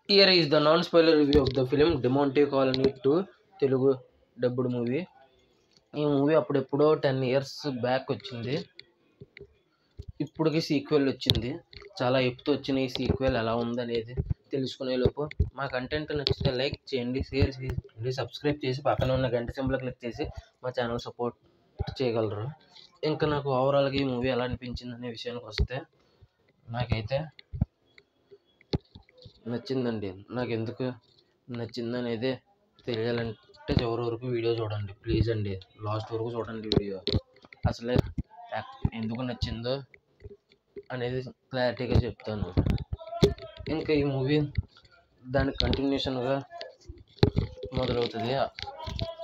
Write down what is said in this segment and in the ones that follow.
Here is the non-spoiler review of the film Demonte Colony 2 Telugu dubbed movie. ఈ movie అప్పుడెప్పుడో 10 years back వచ్చింది. ఇప్పటికి sequel వచ్చింది. చాలా ఎప్పుతో వచ్చిన ఈ సీక్వెల్ ఎలా ఉందనేది తెలుసుకునే లోపు మా కంటెంట్ నచ్చితే లైక్ చేయండి, షేర్ చేయండి, సబ్స్క్రైబ్ చేసి పక్కన ఉన్న గంట సింబల్ క్లిక్ చేసి మా ఛానల్ సపోర్ట్ చేయగలరు. ఇంకా నాకు ఓవరాల్గా ఈ మూవీ ఎలా అనిపించింది అనే విషయానికి వస్తే నాకైతే నచ్చిందండి. నాకు ఎందుకు నచ్చింది అనేది తెలియాలంటే చివరి వరకు వీడియో చూడండి ప్లీజ్ అండి. లాస్ట్ వరకు చూడండి వీడియో. అసలే ఎందుకు నచ్చిందో అనేది క్లారిటీగా చెప్తాను. ఇంకా ఈ మూవీ దాని కంటిన్యూషన్గా మొదలవుతుంది.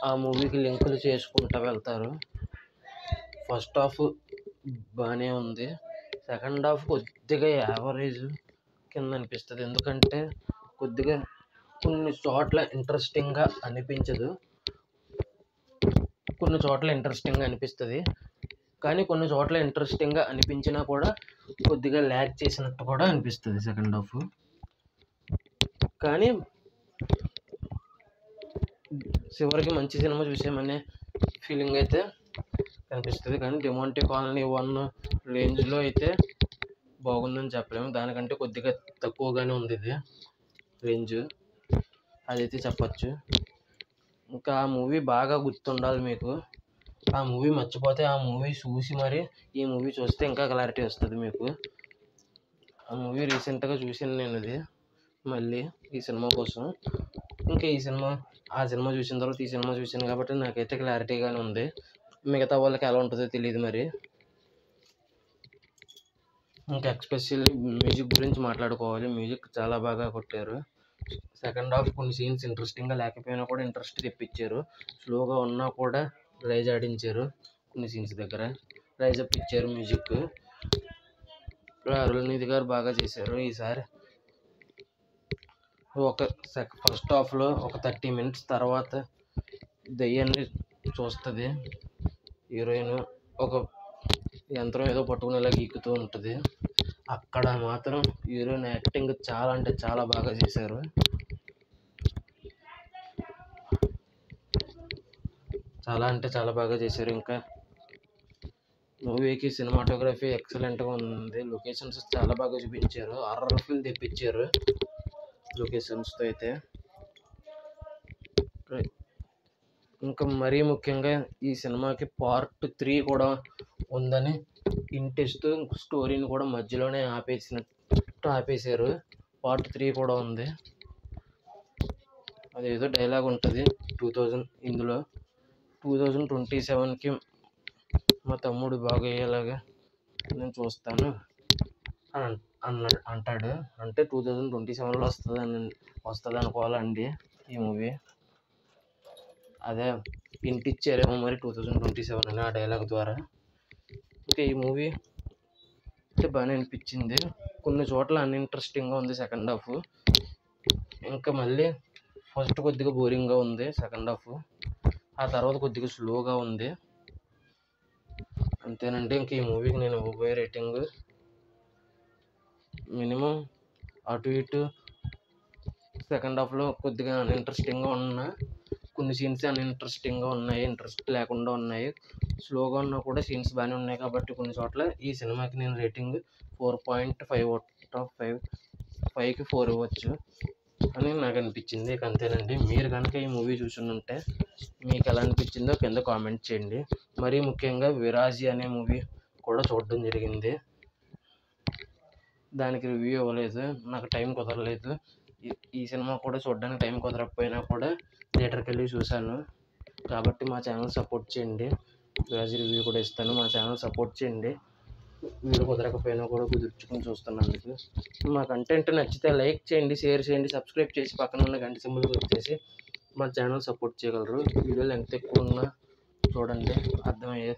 ఆ మూవీకి లింకులు చేసుకుంటూ వెళ్తారు. ఫస్ట్ హాఫ్ బాగానే ఉంది, సెకండ్ హాఫ్ కొద్దిగా యావరేజ్ కింద అనిపిస్తుంది. ఎందుకంటే కొద్దిగా కొన్ని చోట్ల ఇంట్రెస్టింగ్గా అనిపించదు, కొన్ని చోట్ల ఇంట్రెస్టింగ్గా అనిపిస్తుంది. కానీ కొన్ని చోట్ల ఇంట్రెస్టింగ్గా అనిపించినా కూడా కొద్దిగా ల్యాగ్ చేసినట్టు కూడా అనిపిస్తుంది సెకండ్ హాఫ్. కానీ చివరికి మంచి సినిమా చూసామనే ఫీలింగ్ అయితే కనిపిస్తుంది. కానీ డెమోంటే కాలనీ 1 రేంజ్లో అయితే బాగుందని చెప్పలేము. దానికంటే కొద్దిగా తక్కువగానే ఉంది ఇది రేంజ్, అదైతే చెప్పచ్చు. ఇంకా ఆ మూవీ బాగా గుర్తుండాలి మీకు. ఆ మూవీ మర్చిపోతే ఆ మూవీ చూసి మరి ఈ మూవీ చూస్తే ఇంకా క్లారిటీ వస్తుంది మీకు. ఆ మూవీ రీసెంట్గా చూసాను నేను ఇది మళ్ళీ ఈ సినిమా కోసం. ఇంకా ఆ సినిమా చూసిన తర్వాత ఈ సినిమా చూసాను కాబట్టి నాకైతే క్లారిటీగానే ఉంది. మిగతా వాళ్ళకి ఎలా ఉంటుందో తెలియదు మరి. ఇంకా ఎక్స్పెషల్లీ మ్యూజిక్ గురించి మాట్లాడుకోవాలి. మ్యూజిక్ చాలా బాగా కొట్టారు. సెకండ్ హాఫ్ కొన్ని సీన్స్ ఇంట్రెస్టింగ్గా లేకపోయినా కూడా ఇంట్రెస్ట్ తెప్పించారు. స్లోగా ఉన్నా కూడా రైజ్ ఆడించారు. కొన్ని సీన్స్ దగ్గర రైజ్ అప్ ఇచ్చారు మ్యూజిక్. అరుణనిధి గారు బాగా చేశారు ఈసారి. ఫస్ట్ హాఫ్లో ఒక 30 minutes తర్వాత దయ్యాన్ని చూస్తుంది హీరోయిన్. ఒక యంత్రం ఏదో పట్టుకునేలా గీకుతూ ఉంటుంది. అక్కడ మాత్రం హీరోయిన్ యాక్టింగ్ చాలా అంటే చాలా బాగా చేశారు. చాలా అంటే చాలా బాగా చేశారు. ఇంకా మూవీకి సినిమాటోగ్రఫీ ఎక్సలెంట్గా ఉంది. లొకేషన్స్ చాలా బాగా చూపించారు. హారర్ ఫీల్ తెప్పించారు లొకేషన్స్తో అయితే. ఇంకా మరీ ముఖ్యంగా ఈ సినిమాకి పార్ట్ 3 కూడా ఉందని ఇంటిస్తూ స్టోరీని కూడా మధ్యలోనే ఆపేశారు. పార్ట్ 3 కూడా ఉంది. అదేదో డైలాగ్ ఉంటుంది ఇందులో 2027కి మా తమ్ముడు బాగా అయ్యేలాగా నేను చూస్తాను అని అంటాడు. అంటే 2027లో వస్తుంది అనుకోవాలండి ఈ మూవీ. అదే ఇంటిచ్చారేమో మరి 2027 అని ఆ డైలాగ్ ద్వారా. ఇంకా ఈ మూవీ అయితే బాగానే అనిపించింది. కొన్ని చోట్ల అన్ఇంట్రెస్టింగ్గా ఉంది సెకండ్ హాఫ్. ఇంకా మళ్ళీ ఫస్ట్ కొద్దిగా బోరింగ్గా ఉంది సెకండ్ హాఫ్, ఆ తర్వాత కొద్దిగా స్లోగా ఉంది. అంతేనండి. ఇంక ఈ మూవీకి నేను ఇవ్వబోయే రేటింగ్ మినిమం అటు ఇటు సెకండ్ హాఫ్లో కొద్దిగా అన్ఇంట్రెస్టింగ్గా ఉన్న కొన్ని సీన్స్ అన్ఇంట్రెస్టింగ్గా ఉన్నాయి, ఇంట్రెస్ట్ లేకుండా ఉన్నాయి. స్లోగా ఉన్నా కూడా సీన్స్ బాగానే ఉన్నాయి. కాబట్టి కొన్ని చోట్ల ఈ సినిమాకి నేను రేటింగ్ 4.5/5, 5కి 4 ఇవ్వచ్చు అని నాకు అనిపించింది. అంతేనండి. మీరు కనుక ఈ మూవీ చూసుంటే మీకు ఎలా అనిపించిందో కింద కామెంట్ చేయండి. మరీ ముఖ్యంగా విరాజి అనే మూవీ కూడా చూడడం జరిగింది. దానికి రివ్యూ ఇవ్వలేదు, నాకు టైం కుదరలేదు. ఈ సినిమా కూడా చూడడానికి టైం కుదరకపోయినా కూడా థియేటర్కి వెళ్ళి చూశాను. కాబట్టి మా ఛానల్ సపోర్ట్ చేయండి. విరాజి రివ్యూ కూడా ఇస్తాను. మా ఛానల్ సపోర్ట్ చేయండి. వీడియో కుదరకపోయినా కూడా కుదుర్చుకుని చూస్తున్నందుకు. మా కంటెంట్ నచ్చితే లైక్ చేయండి, షేర్ చేయండి, సబ్స్క్రైబ్ చేసి పక్కన ఉన్న గంట సింబల్ క్లిక్ చేసి మా ఛానల్ సపోర్ట్ చేయగలరు. వీడియోలు ఎంత ఎక్కువ ఉన్నా చూడండి, అర్థమయ్యే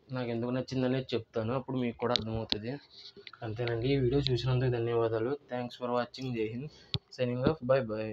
నాకు ఎందుకు నచ్చిందనేది చెప్తాను, అప్పుడు మీకు కూడా అర్థమవుతుంది. అంతేనండి. ఈ వీడియో చూసినందుకు ధన్యవాదాలు. Thanks for watching. జై హింద్. Signing off. Bye by.